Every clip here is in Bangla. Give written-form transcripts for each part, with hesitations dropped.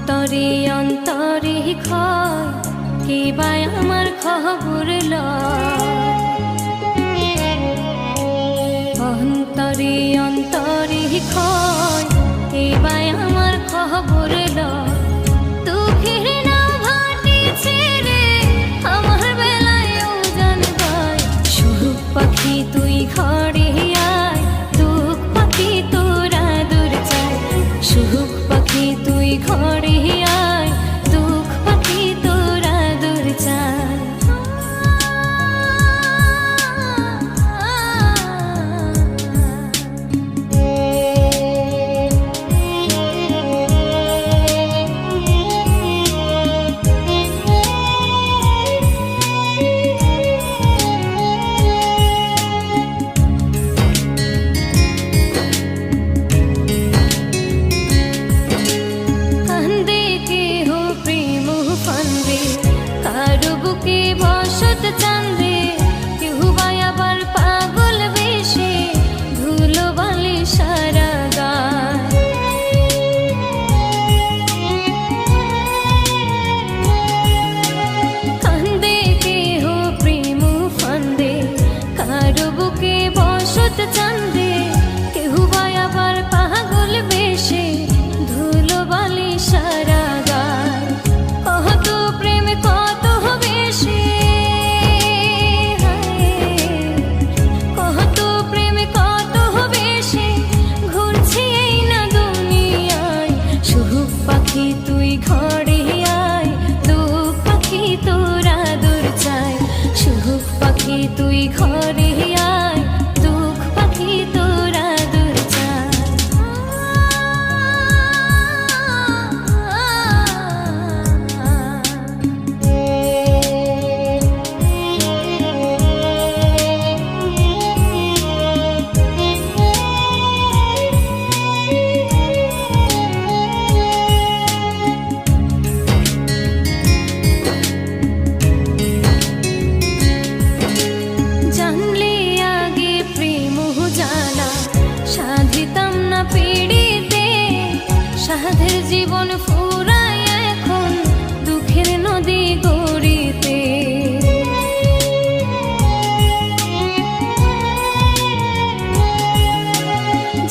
অন্তরে অন্তরে ক্ষয় কে বা আমার খবর লয়। অন্তরে অন্তরে ক্ষয় কে বা আমার খবর লয়। দুঃখের নাও ভাটি ছেড়ে আমার বেলায় উজান গায়। সুখ পাখি তুই ঘরে আয়, দুঃখ পাখি তোরা দূর যায়। সুখ পাখি তুই ঘরে আয়, দুঃখ পাখি তোরা দূর যায়। চান্দে কেউ বা আবার পাগল বেশে ধুলো বালি সারা গায়। কান্দে কেহ প্রেম ফান্দে কারো বুকে বসত চান্দে কেউ বা আবার পাগল বেশে ধুলো বালি সারা গায়। কত প্রেম কত বেশে তুই ঘরে আয়, দুঃখ পাখি তোরা দূর যায়। সুখ পাখি তুই ঘরে আয়, দুঃখ পাখি তোরা দূর যায়। সাধিতাম না পিড়িতে সাধের জীবন ফুরায় এখন দুঃখের নদী গড়িতে।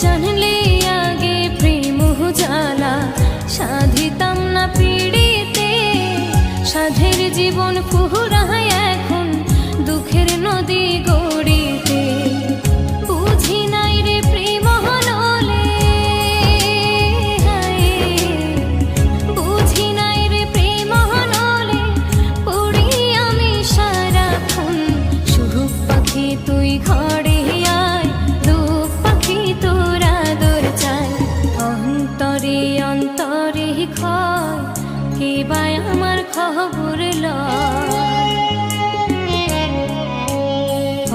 জানলে আগে প্রেম জ্বালা সাধিতাম না পিড়িতে সাধের জীবন ফুরায় এখন দুঃখের নদী গড়িতে। বুঝি নাই রে প্রেম হলে, বুঝি নাই রে প্রেম হলে পড়ি আমি সারাক্ষণ। সুখ পাখি তুই ঘরে আয়, দুঃখ পাখি তোরা দূর যায়। অন্তরে অন্তরে ক্ষয় কে বা আমার খবর লয়।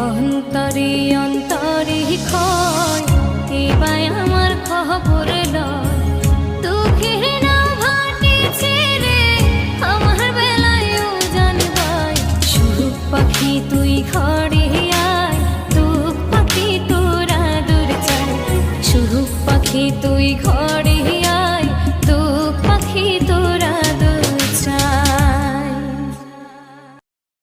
অন্তরে অন্তরে ক্ষয় কে বা আমার খবর লয়। দুঃখের নাও ভাটি ছেড়ে আমার বেলায় উজান গায়। সুখ পাখি তুই ঘরে আয়, দুঃখ পাখি তোরা দূর যায়। সুখ পাখি তুই ঘরে